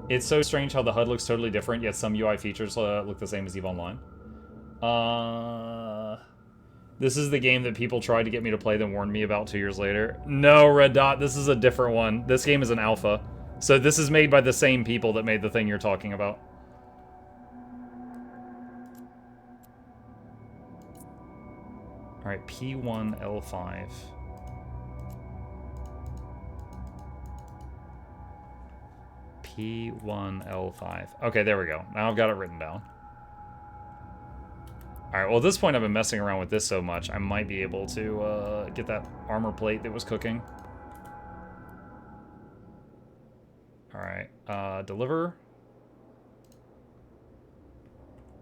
It's so strange how the HUD looks totally different, yet some UI features look the same as EVE Online. This is the game that people tried to get me to play, then warned me about 2 years later. No, Red Dot, this is a different one. This game is an alpha. So this is made by the same people that made the thing you're talking about. Alright, P1L5. P1L5. Okay, there we go. Now I've got it written down. Alright, well at this point I've been messing around with this so much, I might be able to get that armor plate that was cooking. Alright, deliver.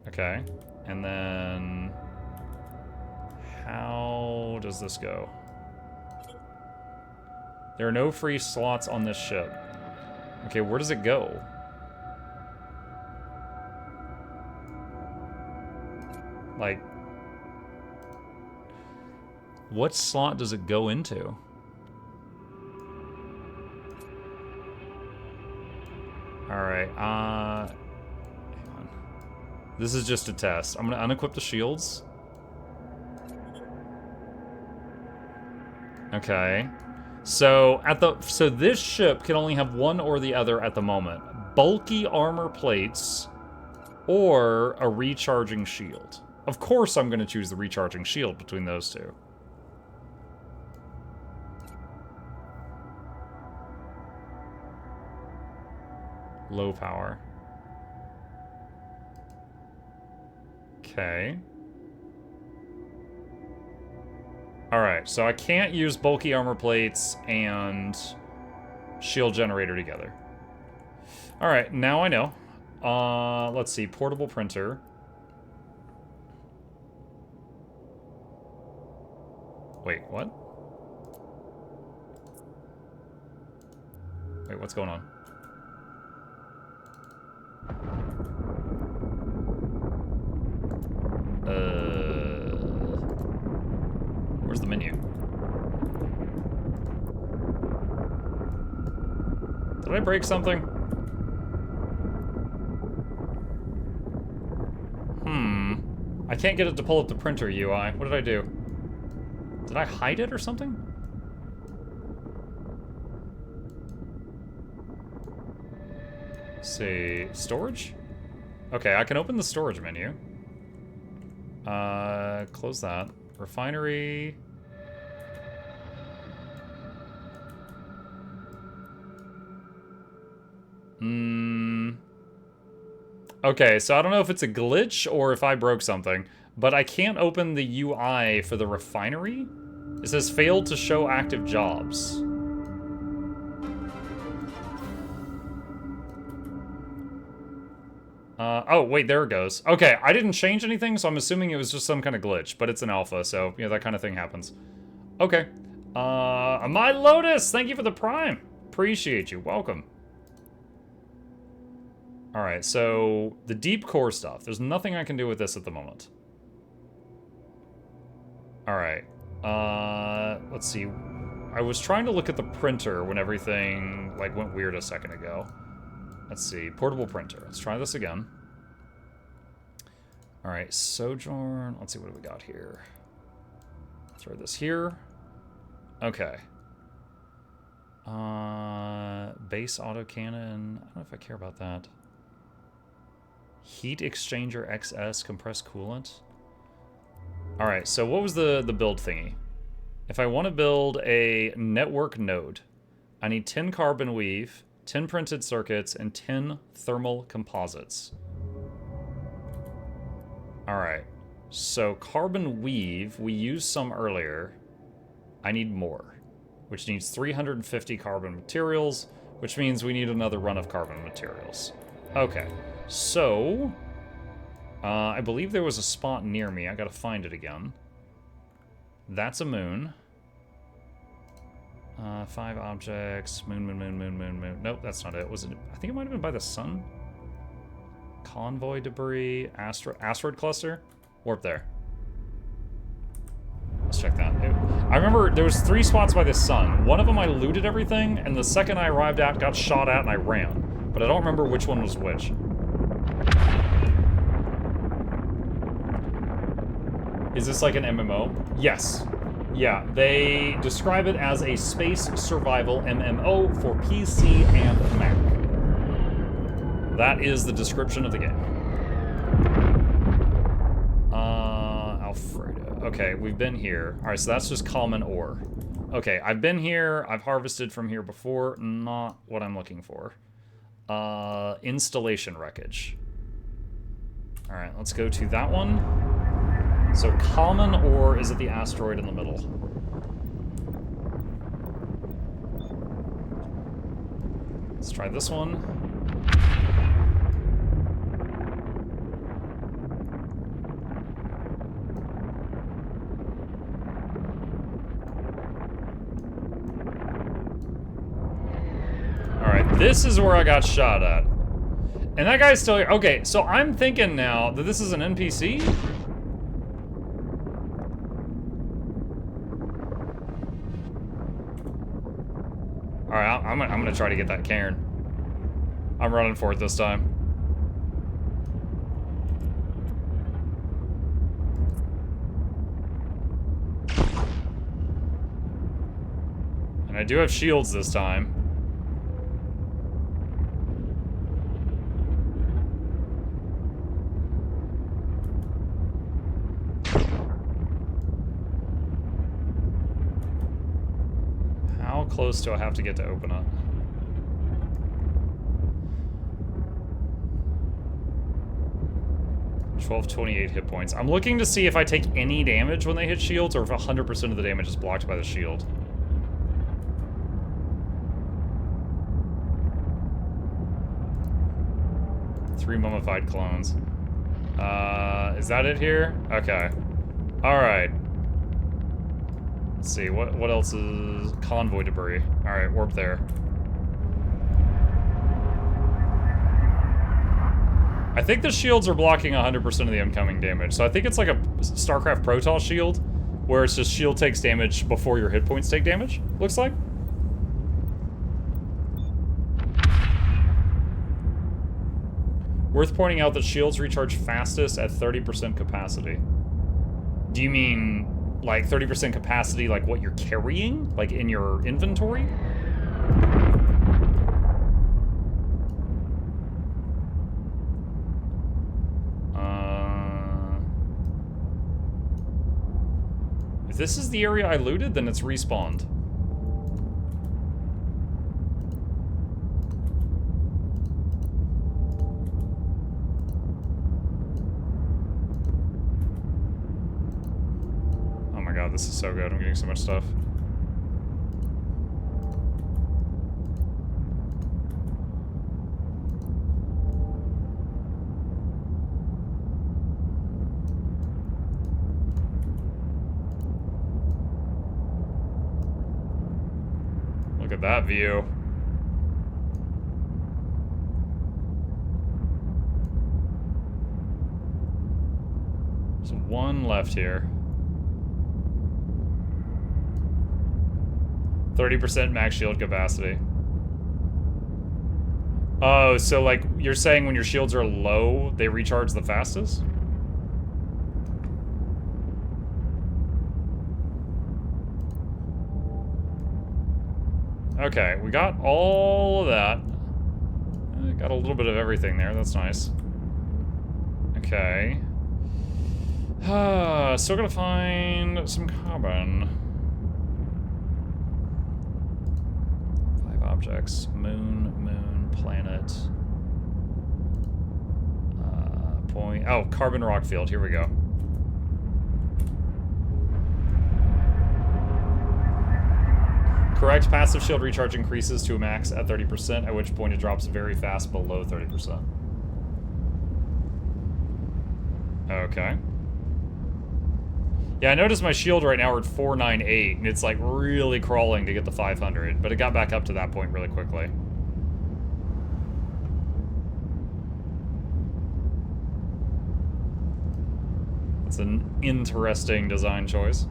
Okay, and then... how does this go? There are no free slots on this ship. Okay, where does it go? Like, what slot does it go into? Alright, hang on. This is just a test. I'm gonna unequip the shields. Okay. So this ship can only have one or the other at the moment. Bulky armor plates or a recharging shield. Of course I'm going to choose the recharging shield between those two. Low power. Okay. Alright, so I can't use bulky armor plates and shield generator together. Alright, now I know. Let's see, portable printer. Wait, what? Wait, what's going on? Where's the menu? Did I break something? I can't get it to pull up the printer UI. What did I do? Did I hide it or something? Let's see, storage? Okay, I can open the storage menu. Close that. Refinery. Okay, so I don't know if it's a glitch or if I broke something, but I can't open the UI for the refinery. It says failed to show active jobs. Oh, wait, there it goes. Okay, I didn't change anything, so I'm assuming it was just some kind of glitch, but it's an alpha, so, you know, that kind of thing happens. Okay. My Lotus, thank you for the Prime. Appreciate you, welcome. Alright, so the deep core stuff. There's nothing I can do with this at the moment. Alright. Let's see. I was trying to look at the printer when everything, like, went weird a second ago. Let's see. Portable printer. Let's try this again. Alright, Sojourn. Let's see, what do we got here? Throw this here. Okay. Base autocannon. I don't know if I care about that. Heat exchanger XS, compressed coolant. Alright, so what was the build thingy? If I want to build a network node, I need 10 carbon weave, 10 printed circuits, and 10 thermal composites. Alright, so carbon weave, we used some earlier. I need more, which needs 350 carbon materials, which means we need another run of carbon materials. Okay, so I believe there was a spot near me. I gotta find it again. That's a moon. 5 objects. Moon, moon, moon, moon, moon, moon. Nope, that's not it. Was it? I think it might have been by the sun. Convoy debris. Asteroid cluster. Warp there. Let's check that. I remember there was 3 spots by the sun. One of them I looted everything, and the second I arrived at, got shot at, and I ran. but I don't remember which one was which. Is this like an MMO? Yes. Yeah, they describe it as a space survival MMO for PC and Mac. That is the description of the game. Alfredo. Okay, we've been here. All right, so that's just common ore. Okay, I've been here. I've harvested from here before. Not what I'm looking for. Installation wreckage. All right, let's go to that one. So common ore is at the asteroid in the middle. Let's try this one. Alright, this is where I got shot at. And that guy's still here. Okay, so I'm thinking now that this is an NPC? Alright, I'm gonna try to get that cairn. I'm running for it this time. And I do have shields this time. How close do I have to get to open it? $1228 hit points. I'm looking to see if I take any damage when they hit shields or if 100% of the damage is blocked by the shield. Three mummified clones. Is that it here? Okay. Alright. Let's see, what else is... Convoy debris. Alright, warp there. I think the shields are blocking 100% of the incoming damage, so I think it's like a StarCraft Protoss shield, where it's just shield takes damage before your hit points take damage, looks like. Worth pointing out that shields recharge fastest at 30% capacity. Do you mean like 30% capacity, like what you're carrying? Like in your inventory? If this is the area I looted, then it's respawned. Oh my god, this is so good. I'm getting so much stuff. Look at that view. There's one left here. 30% max shield capacity. Oh, so like you're saying when your shields are low, they recharge the fastest? Okay, we got all of that. Got a little bit of everything there, that's nice. Okay. Still gotta find some carbon. 5 objects. Moon, planet. Point. Oh, carbon rock field, here we go. Correct, passive shield recharge increases to a max at 30%, at which point it drops very fast below 30%. Okay. Yeah, I noticed my shield right now are at 498, and it's like really crawling to get to 500, but it got back up to that point really quickly. It's an interesting design choice.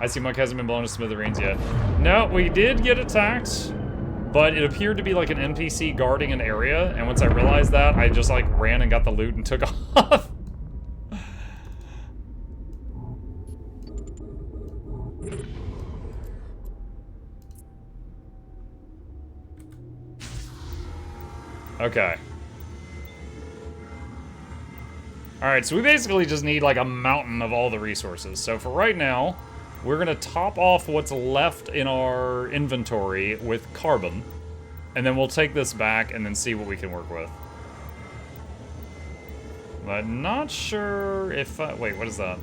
I see Monk hasn't been blown to smithereens yet. No, we did get attacked, but it appeared to be like an NPC guarding an area, and once I realized that, I just like ran and got the loot and took off. Okay. Alright, so we basically just need like a mountain of all the resources. So for right now, we're gonna top off what's left in our inventory with carbon. And then we'll take this back and then see what we can work with. But not sure if, wait, what is that?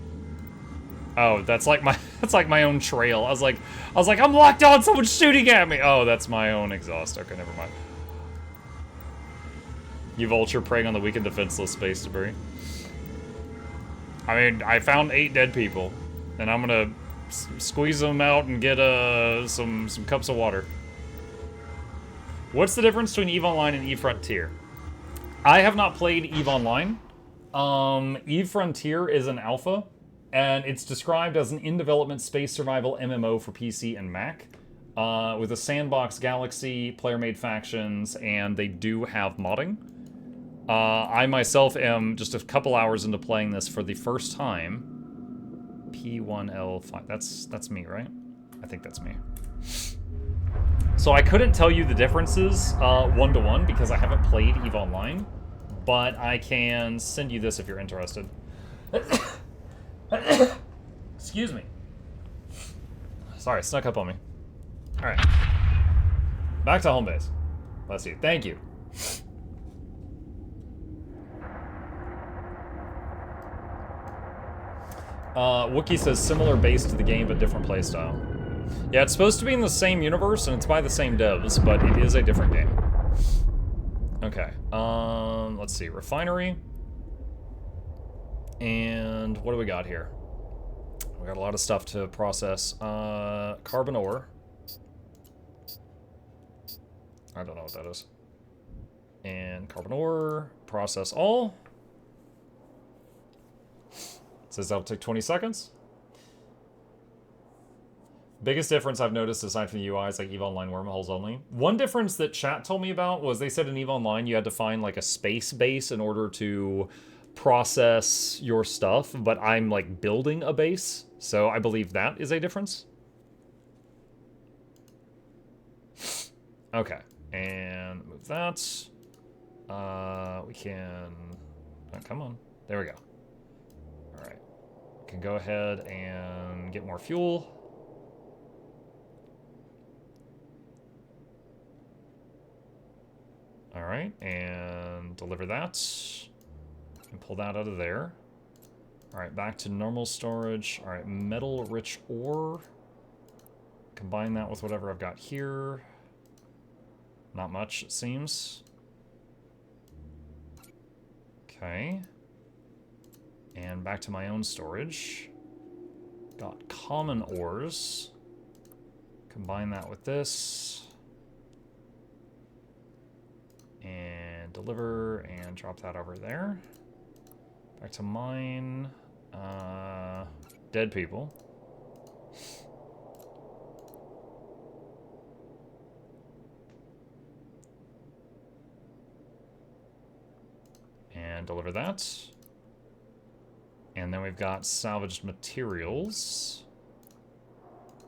Oh, that's like my, that's like my own trail. I was like, I'm locked on, someone's shooting at me! Oh, that's my own exhaust. Okay, never mind. You vulture preying on the weak and defenseless space debris. I mean, I found 8 dead people, and I'm gonna squeeze them out and get some cups of water. What's the difference between EVE Online and EVE Frontier? I have not played EVE Online. EVE Frontier is an alpha, and it's described as an in-development space survival MMO for PC and Mac, with a sandbox galaxy, player-made factions, and they do have modding. I myself am just a couple hours into playing this for the first time. P1L5, that's me, right? I think that's me. So I couldn't tell you the differences one-to-one because I haven't played EVE Online, but I can send you this if you're interested. Excuse me. Sorry, snuck up on me. All right. Back to home base. Let's see. Thank you. Wookie says similar base to the game, but different playstyle. Yeah, it's supposed to be in the same universe, and it's by the same devs, but it is a different game. Okay, let's see. Refinery. And what do we got here? We got a lot of stuff to process. Carbon ore. I don't know what that is. And carbon ore. Process all. It says that'll take 20 seconds. Biggest difference I've noticed aside from the UI is like EVE Online wormholes only. One difference that chat told me about was they said in EVE Online you had to find like a space base in order to process your stuff, but I'm like building a base, so I believe that is a difference. Okay, and move that. We can, oh, come on, there we go. All right, we can go ahead and get more fuel. All right, and deliver that. And pull that out of there. All right, back to normal storage. All right, metal-rich ore. Combine that with whatever I've got here. Not much, it seems. Okay. And back to my own storage. Got common ores. Combine that with this. And deliver and drop that over there. Back to mine. Dead people. And deliver that. And then we've got salvaged materials.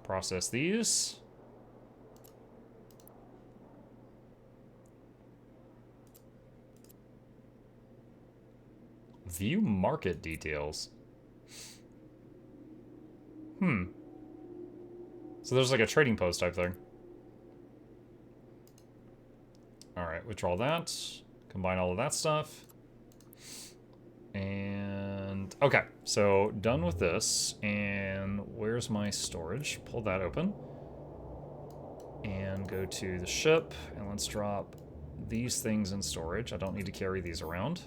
Process these. View market details. So there's like a trading post type thing. Alright, withdraw that. Combine all of that stuff. And okay, so done with this. And where's my storage? Pull that open. And go to the ship. And let's drop these things in storage. I don't need to carry these around.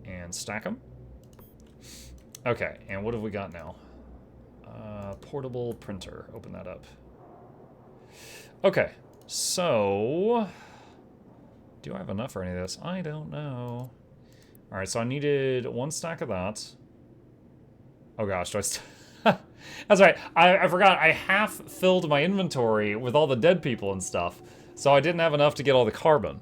And stack them. Okay, and what have we got now? Portable printer. Open that up. Okay, so do I have enough for any of this? I don't know. All right, so I needed 1 stack of that. Oh gosh, do I That's right. I forgot. I half filled my inventory with all the dead people and stuff, so I didn't have enough to get all the carbon.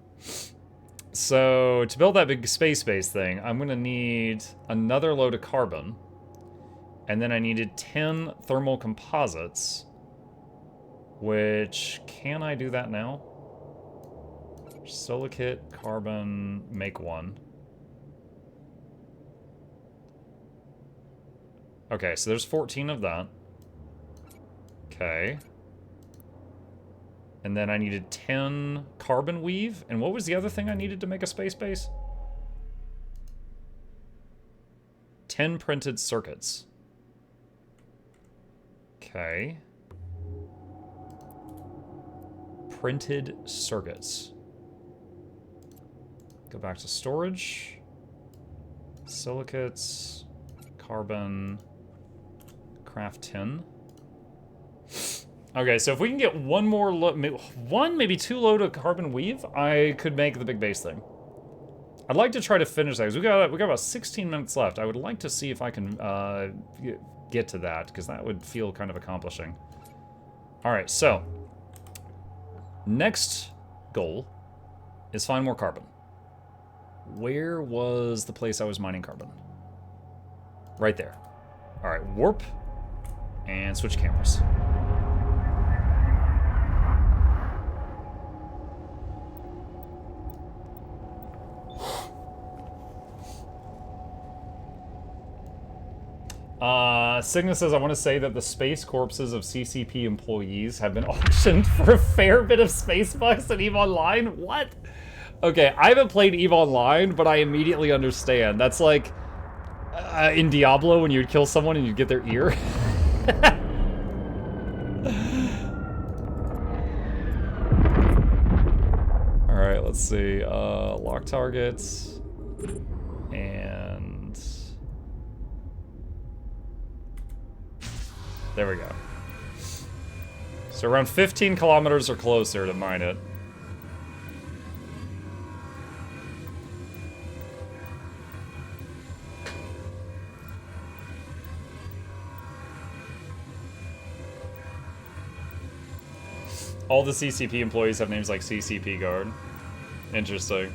So to build that big space base thing, I'm gonna need another load of carbon, and then I needed 10 thermal composites. Which, can I do that now? Silicate, carbon, make one. Okay, so there's 14 of that. Okay. And then I needed 10 carbon weave. And what was the other thing I needed to make a space base? 10 printed circuits. Okay. Printed circuits. Go back to storage. Silicates. Carbon. Craft 10. Okay, so if we can get one more maybe two load of carbon weave, I could make the big base thing. I'd like to try to finish that, because we got about 16 minutes left. I would like to see if I can get to that, because that would feel kind of accomplishing. Alright, so next goal is find more carbon. Where was the place I was mining carbon? Right there. Alright, warp and switch cameras. Cygna says, I want to say that the space corpses of CCP employees have been auctioned for a fair bit of space bucks in EVE Online. What? Okay, I haven't played EVE Online, but I immediately understand. That's like in Diablo when you would kill someone and you'd get their ear. Alright, let's see. Lock targets. And there we go. So around 15 kilometers or closer to mine it. All the CCP employees have names like CCP guard. Interesting.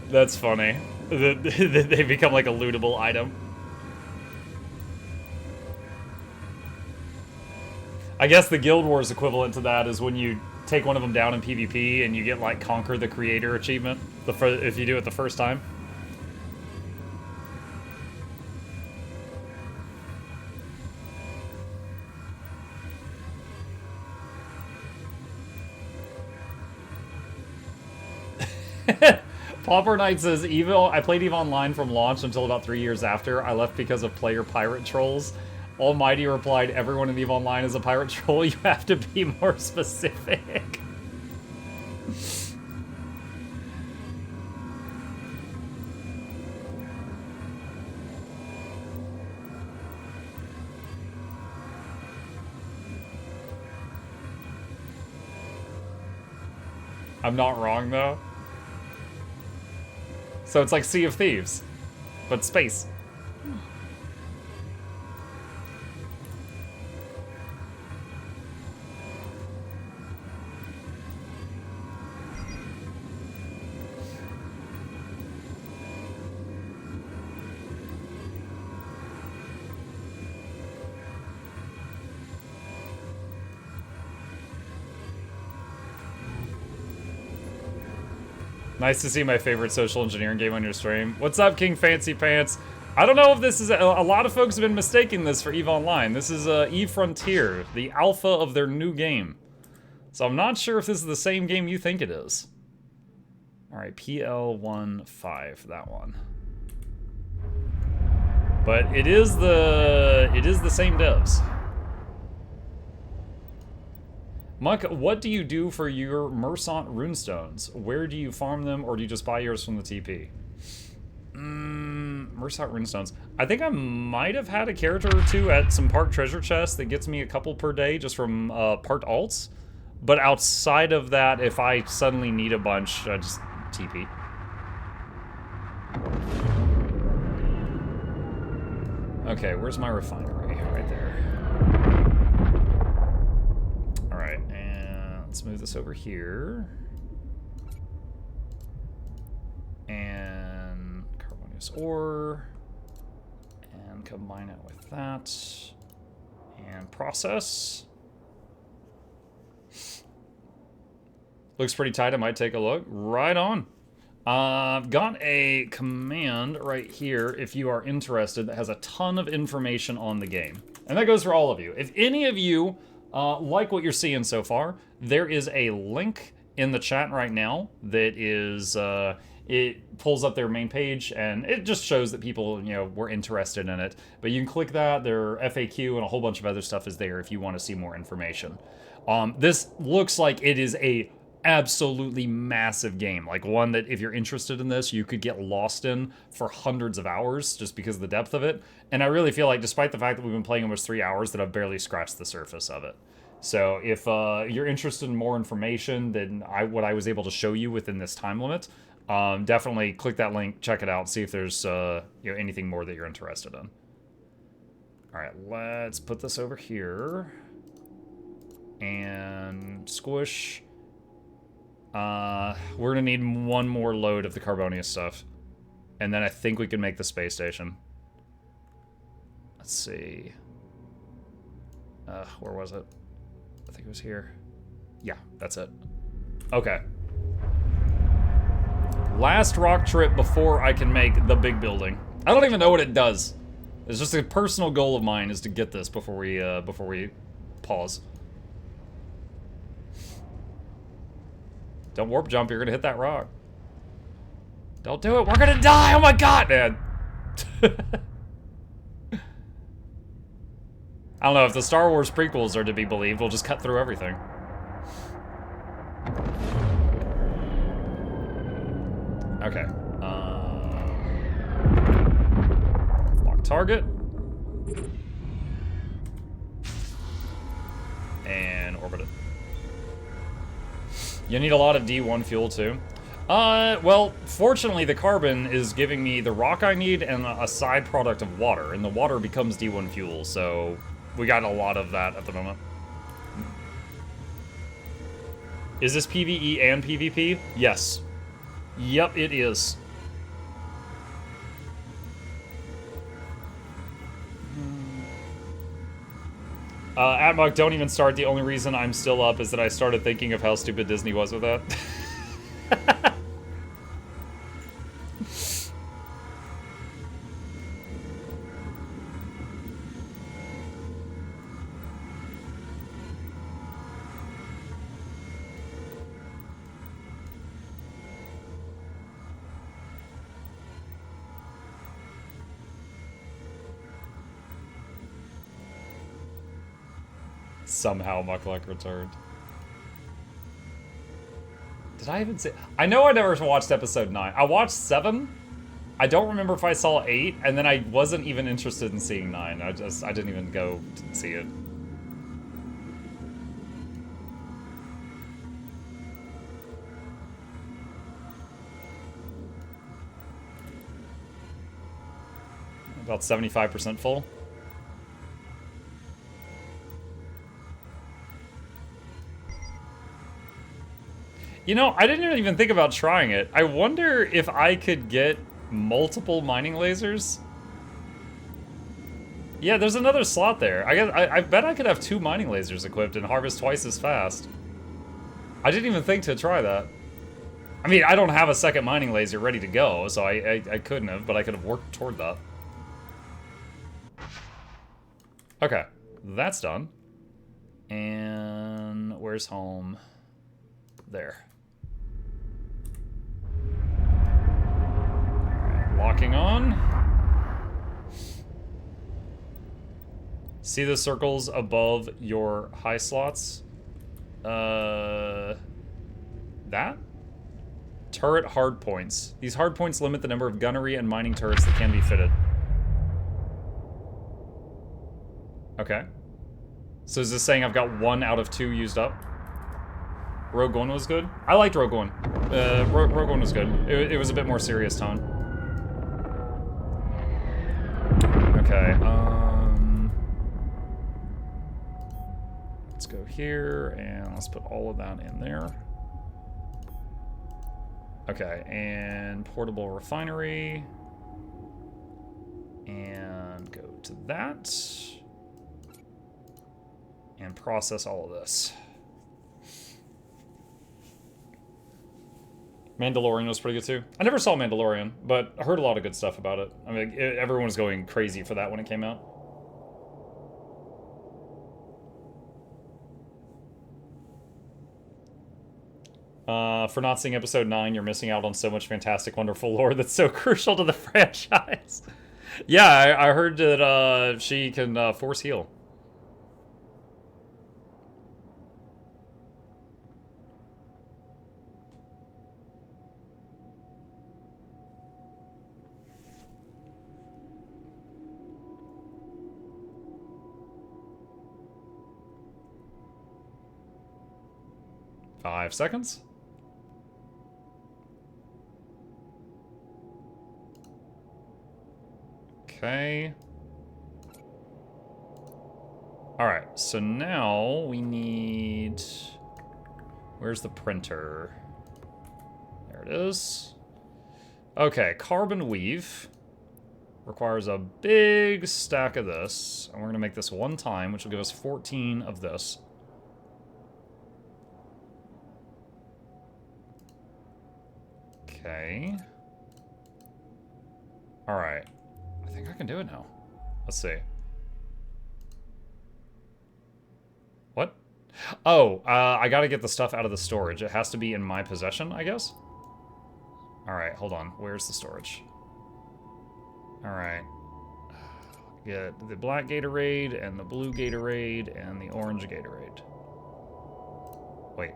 That's funny. They become like a lootable item. I guess the Guild Wars equivalent to that is when you take one of them down in PvP and you get like Conquer the Creator achievement if you do it the first time. Pauper Knight says, I played EVE Online from launch until about 3 years after. I left because of player pirate trolls. Almighty replied, everyone in EVE Online is a pirate troll. You have to be more specific. I'm not wrong, though. So it's like Sea of Thieves, but space. Nice to see my favorite social engineering game on your stream. What's up, King Fancy Pants? I don't know if this is... A lot of folks have been mistaking this for EVE Online. This is EVE Frontier, the alpha of their new game. So I'm not sure if this is the same game you think it is. Alright, PL15, that one. But it is the same devs. Muck, what do you do for your Mersant runestones? Where do you farm them, or do you just buy yours from the TP? Mersant runestones. I think I might have had a character or two at some park treasure chests that gets me a couple per day just from parked alts. But outside of that, if I suddenly need a bunch, I just TP. Okay, where's my refinery? right there. All right, and let's move this over here. And carbonious ore. And combine it with that. And process. Looks pretty tight. I might take a look. Right on. Got a command right here, if you are interested, that has a ton of information on the game. And that goes for all of you. If any of you like what you're seeing so far, there is a link in the chat right now that is... it pulls up their main page, and it just shows that people, you know, were interested in it. But you can click that. Their FAQ and a whole bunch of other stuff is there if you want to see more information. This looks like it is a absolutely massive game, like one that if you're interested in this, you could get lost in for hundreds of hours just because of the depth of it. And I really feel like, despite the fact that we've been playing almost 3 hours, that I've barely scratched the surface of it. So if you're interested in more information than what I was able to show you within this time limit, definitely click that link, check it out, see if there's anything more that you're interested in. All right, let's put this over here and squish. We're gonna need one more load of the Carbonia stuff, and then I think we can make the space station. Let's see. Where was it? I think it was here. Yeah, that's it. Okay. Last rock trip before I can make the big building. I don't even know what it does. It's just a personal goal of mine is to get this before we pause. Don't warp jump, you're gonna hit that rock. Don't do it, we're gonna die! Oh my god, man! I don't know, if the Star Wars prequels are to be believed, we'll just cut through everything. Okay. Lock target. And orbit it. You need a lot of D1 fuel too. Well, fortunately the carbon is giving me the rock I need and a side product of water, and the water becomes D1 fuel, so we got a lot of that at the moment. Is this PvE and PvP? Yes. Yep, it is. Atmok, don't even start. The only reason I'm still up is that I started thinking of how stupid Disney was with that. Somehow Mukluk returned. Did I even say... I know I never watched episode 9. I watched 7. I don't remember if I saw 8, and then I wasn't even interested in seeing 9. I didn't even go to see it. About 75% full. You know, I didn't even think about trying it. I wonder if I could get multiple mining lasers. Yeah, there's another slot there. I bet I could have 2 mining lasers equipped and harvest twice as fast. I didn't even think to try that. I mean, I don't have a second mining laser ready to go, so I couldn't have, but I could have worked toward that. Okay, that's done. And where's home? There. Locking on. See the circles above your high slots? That? Turret hard points. These hard points limit the number of gunnery and mining turrets that can be fitted. Okay. So is this saying I've got 1 out of 2 used up? Rogue One was good? I liked Rogue One. Rogue One was good. It was a bit more serious tone. Okay, go here, and let's put all of that in there. Okay, and portable refinery. And go to that. And process all of this. Mandalorian was pretty good too. I never saw Mandalorian, but I heard a lot of good stuff about it. I mean, everyone was going crazy for that when it came out. For not seeing episode 9, you're missing out on so much fantastic, wonderful lore that's so crucial to the franchise. Yeah, I heard that she can force heal. Five seconds. Okay. Alright, so now we need... Where's the printer? There it is. Okay, carbon weave. Requires a big stack of this. And we're going to make this one time, which will give us 14 of this. Okay. Alright. I think I can do it now. Let's see. What? Oh, I gotta get the stuff out of the storage. It has to be in my possession, I guess? Alright, hold on. Where's the storage? Alright. Get the black Gatorade, and the blue Gatorade, and the orange Gatorade. Wait.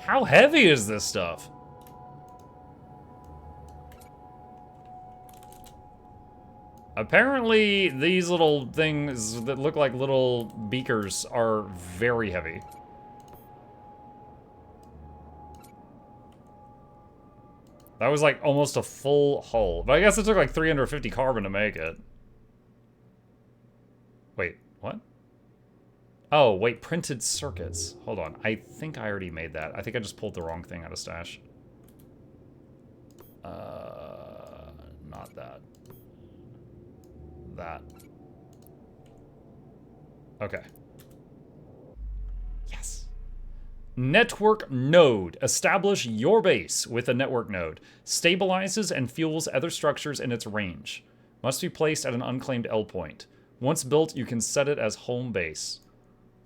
How heavy is this stuff? Apparently, these little things that look like little beakers are very heavy. That was like almost a full hull. But I guess it took like 350 carbon to make it. Wait, what? Oh, wait, printed circuits. Hold on, I think I already made that. I think I just pulled the wrong thing out of stash. Not that. That. Okay. Yes. Network node. Establish your base with a network node. Stabilizes and fuels other structures in its range. Must be placed at an unclaimed L point. Once built, you can set it as home base.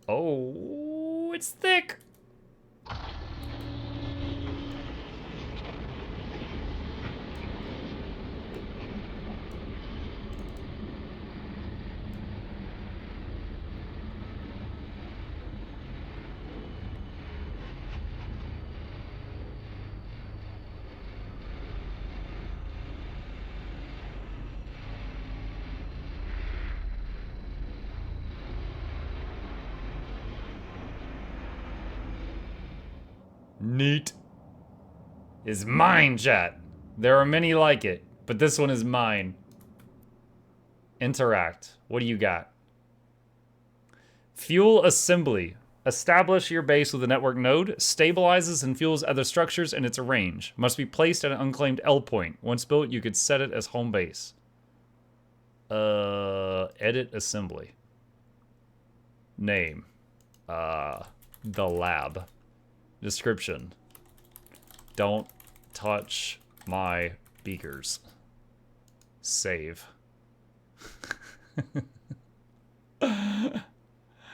Oh, it's thick. Neat. Is mine, chat. There are many like it, but this one is mine. Interact. What do you got? Fuel assembly. Establish your base with a network node. Stabilizes and fuels other structures in its range. Must be placed at an unclaimed L point. Once built, you could set it as home base. Edit assembly. Name. The lab. Description. Don't touch my beakers. Save.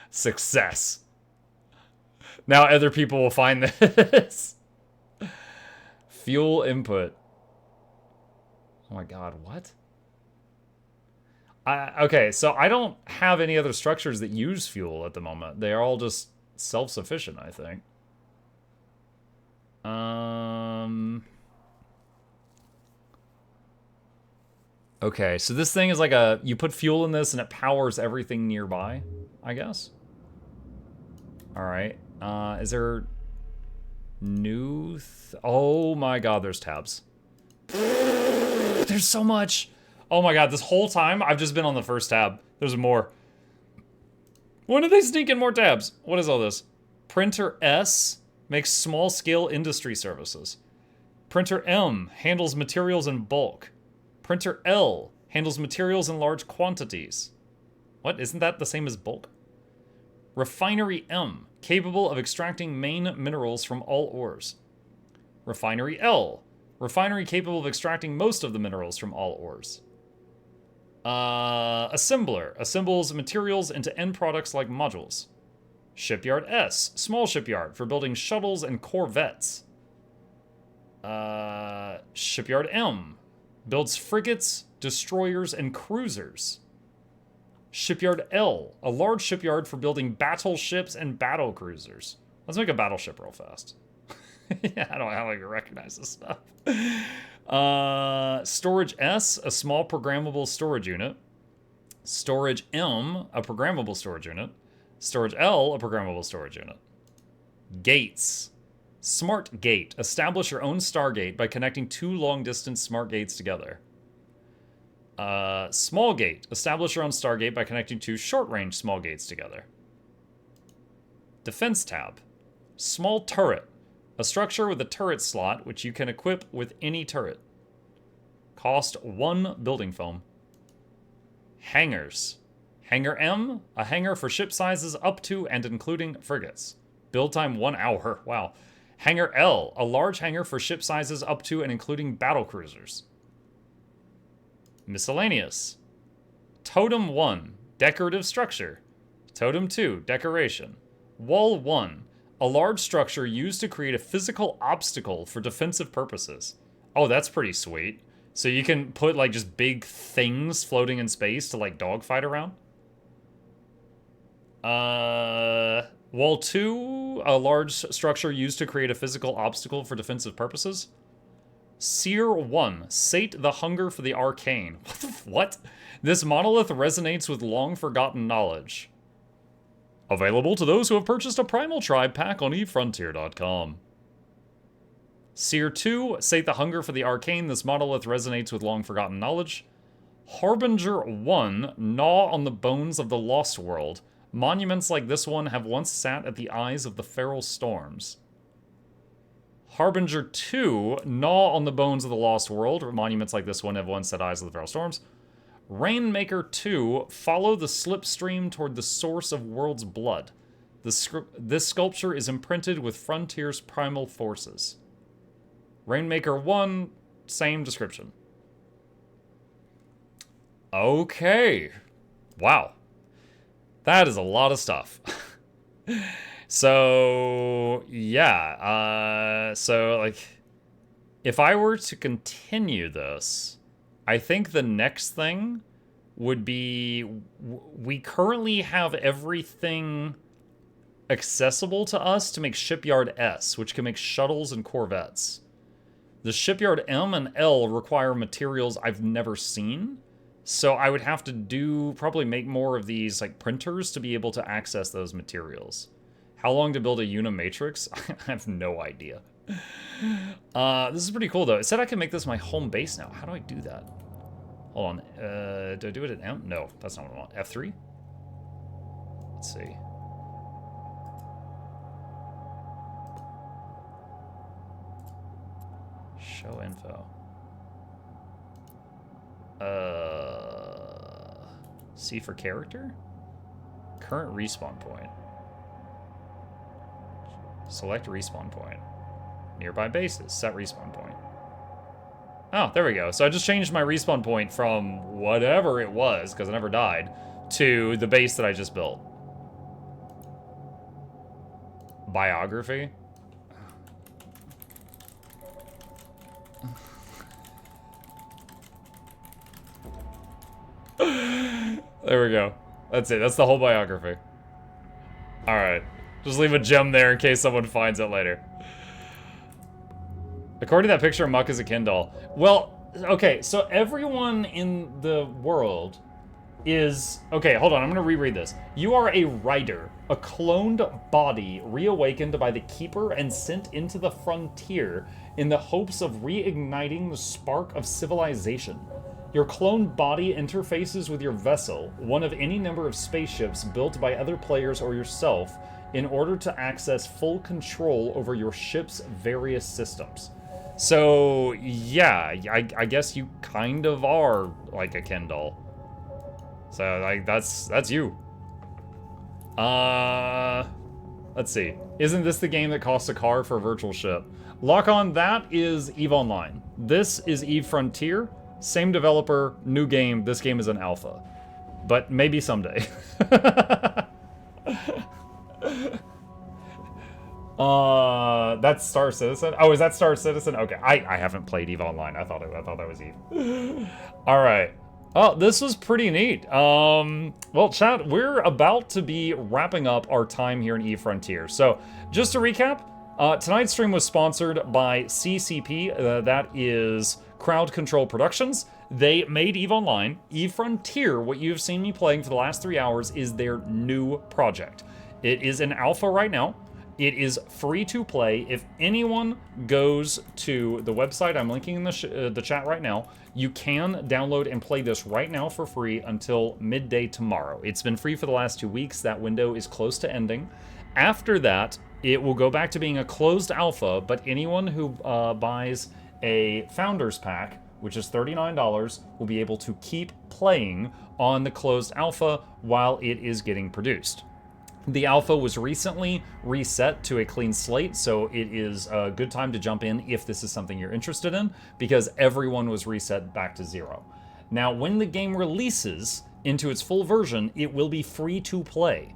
Success. Now other people will find this. Fuel input. Oh my god, what? Okay, so I don't have any other structures that use fuel at the moment. They are all just self-sufficient, I think. Okay, so this thing is like you put fuel in this and it powers everything nearby, I guess. Alright, is there new oh my god, there's tabs. There's so much. Oh my god, this whole time I've just been on the first tab. There's more. When did they sneak in more tabs? What is all this? Printer S makes small-scale industry services. Printer M handles materials in bulk. Printer L handles materials in large quantities. What? Isn't that the same as bulk? Refinery M, capable of extracting main minerals from all ores. Refinery L, refinery capable of extracting most of the minerals from all ores. Assembler, assembles materials into end products like modules. Shipyard S, small shipyard for building shuttles and corvettes. Shipyard M, builds frigates, destroyers, and cruisers. Shipyard L, a large shipyard for building battleships and battle cruisers. Let's make a battleship real fast. Yeah, I don't know how I can recognize this stuff. Storage S, a small programmable storage unit. Storage M, a programmable storage unit. Storage L, a programmable storage unit. Gates. Smart gate. Establish your own Stargate by connecting two long-distance smart gates together. Small gate. Establish your own Stargate by connecting two short-range small gates together. Defense tab. Small turret. A structure with a turret slot, which you can equip with any turret. Cost 1 building foam. Hangars. Hangar M, a hangar for ship sizes up to and including frigates. Build time 1 hour. Wow. Hangar L, a large hangar for ship sizes up to and including battle cruisers. Miscellaneous. Totem 1, decorative structure. Totem 2, decoration. Wall 1, a large structure used to create a physical obstacle for defensive purposes. Oh, that's pretty sweet. So you can put like just big things floating in space to like dogfight around. Wall 2, a large structure used to create a physical obstacle for defensive purposes. Seer 1, sate the hunger for the arcane. What? This monolith resonates with long-forgotten knowledge. Available to those who have purchased a Primal Tribe pack on eFrontier.com. Seer 2, sate the hunger for the arcane. This monolith resonates with long-forgotten knowledge. Harbinger 1, gnaw on the bones of the lost world. Monuments like this one have once sat at the eyes of the feral storms. Harbinger 2, gnaw on the bones of the lost world. Monuments like this one have once sat eyes of the feral storms. Rainmaker 2, follow the slipstream toward the source of world's blood. This sculpture is imprinted with Frontier's primal forces. Rainmaker 1, same description. Okay. Wow. That is a lot of stuff. So, yeah. So, like, if I were to continue this, I think the next thing would be... We currently have everything accessible to us to make Shipyard S, which can make shuttles and corvettes. The Shipyard M and L require materials I've never seen. So I would have to probably make more of these like printers to be able to access those materials. How long to build a Unimatrix? I have no idea. This is pretty cool though. It said I can make this my home base now. How do I do that? Hold on. Do I do it at M? No, that's not what I want. F3? Let's see. Show info. C for character? Current respawn point. Select respawn point. Nearby bases. Set respawn point. Oh, there we go. So I just changed my respawn point from whatever it was, because I never died, to the base that I just built. Biography? There we go. That's it. That's the whole biography. Alright. Just leave a gem there in case someone finds it later. According to that picture, Muck is a Ken doll. Well, okay, so everyone in the world is... Okay, hold on, I'm gonna reread this. You are a writer, a cloned body reawakened by the Keeper and sent into the frontier in the hopes of reigniting the spark of civilization. Your cloned body interfaces with your vessel, one of any number of spaceships built by other players or yourself, in order to access full control over your ship's various systems. So, yeah, I guess you kind of are like a Ken doll. So, like, that's you. Let's see. Isn't this the game that costs a car for a virtual ship? Lock on, that is EVE Online. This is EVE Frontier. Same developer, new game. This game is an alpha. But maybe someday. That's Star Citizen. Oh, is that Star Citizen? Okay, I haven't played EVE Online. I thought that was EVE. All right. Oh, this was pretty neat. Well, chat, we're about to be wrapping up our time here in EVE Frontier. So, just to recap, tonight's stream was sponsored by CCP. That is Crowd Control Productions. They made EVE Online. EVE Frontier, what you've seen me playing for the last 3 hours, is their new project. It is in alpha right now. It is free to play. If anyone goes to the website I'm linking in the chat right now, you can download and play this right now for free until midday tomorrow. It's been free for the last 2 weeks. That window is close to ending. After that, it will go back to being a closed alpha, but anyone who buys a Founders Pack, which is $39, will be able to keep playing on the closed alpha while it is getting produced. The alpha was recently reset to a clean slate, so it is a good time to jump in if this is something you're interested in, because everyone was reset back to 0. Now, when the game releases into its full version, it will be free to play,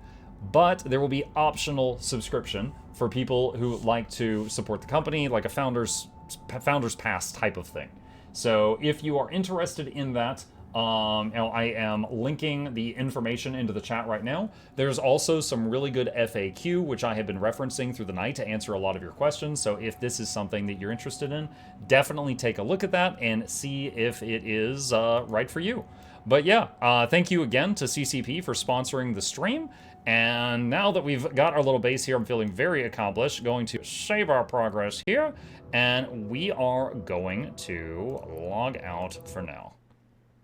but there will be optional subscription for people who like to support the company, like a Founders Pass type of thing. So if you are interested in that, I am linking the information into the chat right now. There's also some really good FAQ, which I have been referencing through the night to answer a lot of your questions. So if this is something that you're interested in, definitely take a look at that and see if it is right for you. But yeah, thank you again to CCP for sponsoring the stream. And now that we've got our little base here, I'm feeling very accomplished. Going to save our progress here, and we are going to log out for now.